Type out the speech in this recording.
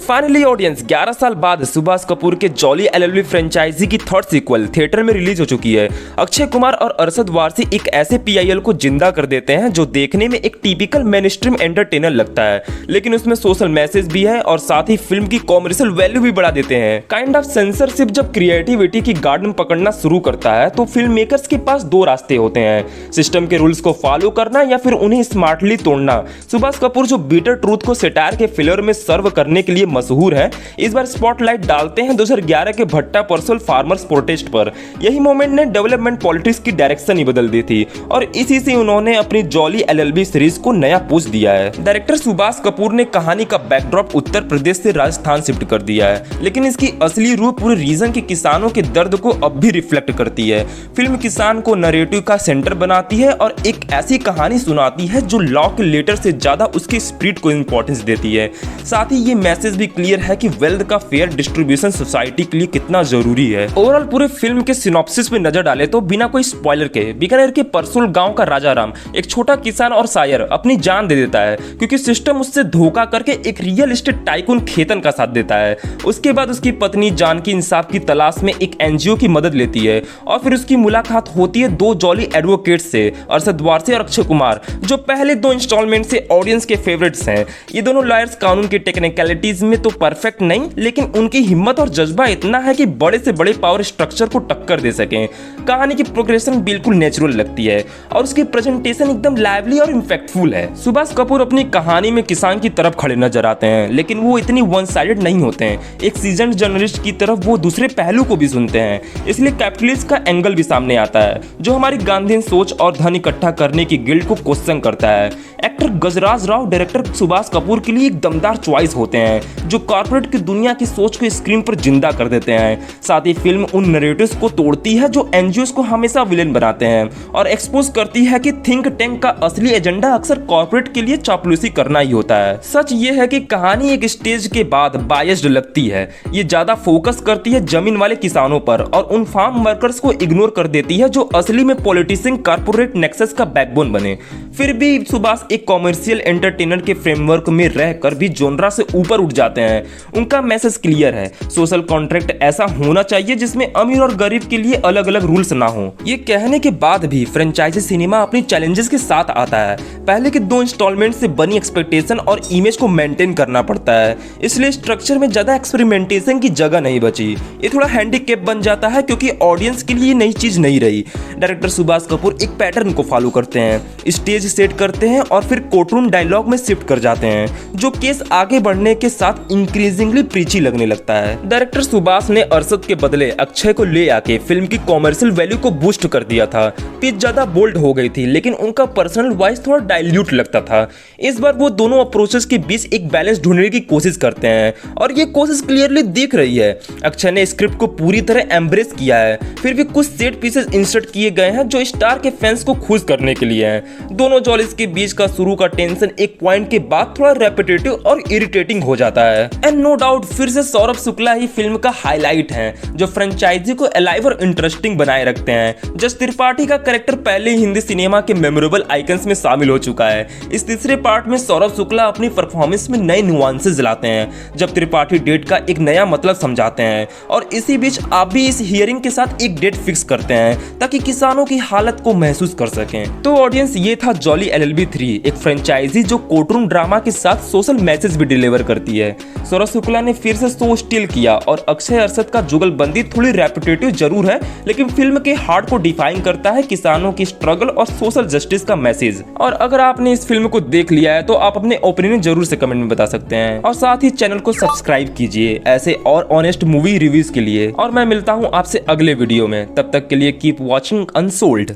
Finally audience 11 साल बाद सुभाष कपूर के जॉली एलएलबी फ्रेंचाइजी की थर्ड सीक्वल थिएटर में रिलीज हो चुकी है। अक्षय कुमार और अरशद वारसी एक ऐसे पीआईएल को जिंदा कर देते हैं जो देखने में एक टिपिकल मेनस्ट्रीम एंटरटेनर लगता है, लेकिन उसमें सोशल मैसेज भी है और साथ ही फिल्म की कॉमर्शियल वैल्यू भी बढ़ा देते हैं। काइंड ऑफ सेंसरशिप जब क्रिएटिविटी की गार्डन पकड़ना शुरू करता है तो फिल्म मेकर्स के पास दो रास्ते होते हैं, सिस्टम के रूल्स को फॉलो करना या फिर उन्हें स्मार्टली तोड़ना। सुभाष कपूर जो बीटर ट्रूथ को सेटायर के फिलर में सर्व करने के लिए मशहूर है, इस बार स्पॉटलाइट डालते हैं 2011 के भट्टा परसोल फार्मर्स प्रोटेस्ट पर। यही मोमेंट ने डेवलपमेंट पॉलिटिक्स की डायरेक्शन ही बदल दी थी और इसी से उन्होंने अपनी जॉली एलएलबी सीरीज को नया पुश दिया है। डायरेक्टर सुभाष कपूर ने कहानी का बैकड्रॉप उत्तर प्रदेश से राजस्थान शिफ्ट कर दिया है, लेकिन इसकी असली रूह पूरे रीजन के किसानों के दर्द को अब भी रिफ्लेक्ट करती है। फिल्म किसान को नरेटिव का सेंटर बनाती है और एक ऐसी कहानी सुनाती है जो लॉ के लेटर से ज्यादा उसके स्पिरिट को इंपॉर्टेंस देती है। साथ ही ये मैसेज भी क्लियर है कि वेल्थ का फेयर डिस्ट्रीब्यूशन सोसाइटी के लिए कितना जरूरी है। ओवरऑल पूरे फिल्म के सिनॉप्सिस पे नजर डाले तो बिना कोई स्पॉइलर के बीकानेर के परसुल गांव का राजा राम, एक छोटा किसान और शायर, अपनी जान दे देता है क्योंकि सिस्टम उससे धोखा करके एक रियल एस्टेट टाइकून खेतन का साथ देता है। उसके बाद उसकी पत्नी जानकी इंसाफ की तलाश में एक एनजीओ की मदद लेती है और फिर उसकी मुलाकात होती है दो जॉली एडवोकेट्स से, अरशद वारसी और अक्षय कुमार, जो पहले दो इंस्टॉलमेंट से ऑडियंस के फेवरेट्स हैं। ये दोनों लॉयर्स कानून की टेक्निकलिटीज में तो परफेक्ट नहीं, लेकिन उनकी हिम्मत और जज्बा इतना है कि बड़े से बड़े पावर स्ट्रक्चर को टक्कर दे सकें। कहानी की प्रोग्रेशन बिल्कुल नेचुरल लगती है और उसकी प्रेजेंटेशन एकदम लाइवली और इम्पैक्टफुल है। सुभाष कपूर अपनी कहानी में किसान की तरफ खड़े नजर आते हैं, लेकिन वो इतनी वन साइडेड नहीं होते हैं। एक सीजन जर्नलिस्ट की तरफ वो दूसरे पहलू को भी सुनते हैं, इसलिए कैपिटलिस्ट का एंगल भी सामने आता है जो हमारी गांधीयन सोच और धन इकट्ठा करने की गिल्ड को क्वेश्चन करता है। एक्टर गजराज राव डायरेक्टर सुभाष कपूर के लिए एक दमदार चॉइस होते हैं जो कॉर्पोरेट की दुनिया की सोच को स्क्रीन पर जिंदा कर देते हैं। साथ ही फिल्म उन नैरेटिव्स को तोड़ती है जो एनजीओस को हमेशा विलेन बनाते हैं और एक्सपोज करती है कि थिंक टैंक का असली एजेंडा अक्सर कॉर्पोरेट के लिए चापलूसी करना ही होता है। सच ये है कि कहानी एक स्टेज के बाद बायस्ड लगती है। ये ज्यादा फोकस करती है जमीन वाले किसानों पर और उन फार्म वर्कर्स को इग्नोर कर देती है जो असली में पॉलिटिशियन कॉर्पोरेट नेक्सस का बैकबोन बने। फिर भी सुभाष एक कॉमर्शियल एंटरटेनर के फ्रेमवर्क में रहकर भी जोनरा से ऊपर उठ जाते हैं। उनका मैसेज क्लियर है, सोशल कॉन्ट्रैक्ट ऐसा होना चाहिए जिसमें अमीर और गरीब के लिए अलग अलग रूल्स ना हो। ये कहने के बाद भी फ्रेंचाइजी सिनेमा अपनी चैलेंजेस के साथ आता है। पहले के दो इंस्टॉलमेंट से बनी एक्सपेक्टेशन और इमेज को मेंटेन करना पड़ता है, इसलिए स्ट्रक्चर में ज्यादा एक्सपेरिमेंटेशन की जगह नहीं बची। ये थोड़ा हैंडीकैप बन जाता है क्योंकि ऑडियंस के लिए नई चीज नहीं रही। डायरेक्टर सुभाष कपूर एक पैटर्न को फॉलो करते हैं, स्टेज सेट करते हैं और फिर कोर्टरूम डायलॉग में शिफ्ट कर जाते हैं, जो केस आगे बढ़ने के साथ इंक्रीजिंगली प्रीची लगने लगता है। डायरेक्टर सुभाष ने अरशद के बदले अक्षय को ले आके फिल्म की कॉमर्शियल वैल्यू को बूस्ट कर दिया था। पिच ज्यादा बोल्ड हो गई थी, लेकिन उनका पर्सनल वॉइस थोड़ा डाइल्यूट लगता था। इस बार वो दोनों अप्रोचेस के बीच एक बैलेंस ढूंढने की कोशिश करते हैं और ये कोशिश क्लियरली दिख रही है। अक्षय ने स्क्रिप्ट को पूरी तरह एम्ब्रेस किया है, फिर भी कुछ सेट पीसेस इंसर्ट किए गए हैं जो स्टार के फैंस को खुश करने के लिए हैं। दोनों जॉलीज के बीच का शुरू का टेंशन एक पॉइंट के बाद थोड़ा रेपिटेटिव और इरिटेटिंग हो जाता है। एंड नो डाउट फिर से सौरभ शुक्ला ही फिल्म का हाईलाइट है जो फ्रेंचाइजी को अलाइव और इंटरेस्टिंग बनाए रखते हैं। जस त्रिपाठी का कैरेक्टर पहले ही हिंदी सिनेमा के मेमोरेबल आइकन्स में शामिल हो चुका है। इस तीसरे पार्ट में सौरभ शुक्ला अपनी परफॉर्मेंस में नए नुआंसेस लाते हैं जब त्रिपाठी डेट का एक नया मतलब समझाते हैं और इसी बीच आप भी इस हियरिंग के साथ एक डेट फिक्स करते हैं ताकि किसानों की हालत को महसूस कर सकें। तो ऑडियंस, ये था जॉली एलएलबी 3, एक फ्रेंचाइजी जो कोर्टरूम ड्रामा के साथ सोशल मैसेज भी डिलीवर करती है। सौरभ शुक्ला ने फिर से शो स्टील किया और अक्षय अरशद का जुगलबंदी थोड़ी रेपिटेटिव जरूर है, लेकिन फिल्म के हार्ट को डिफाइन करता है किसानों की स्ट्रगल और सोशल जस्टिस का मैसेज। और अगर आपने इस फिल्म को देख लिया है तो आप अपने ओपिनियन जरूर से कमेंट में बता सकते हैं और साथ ही चैनल को सब्सक्राइब कीजिए ऐसे और ऑनेस्ट मूवी रिव्यूज के लिए। और मैं मिलता हूँ आपसे अगले वीडियो में, तब तक के लिए कीप वॉचिंग अनसोल्ड।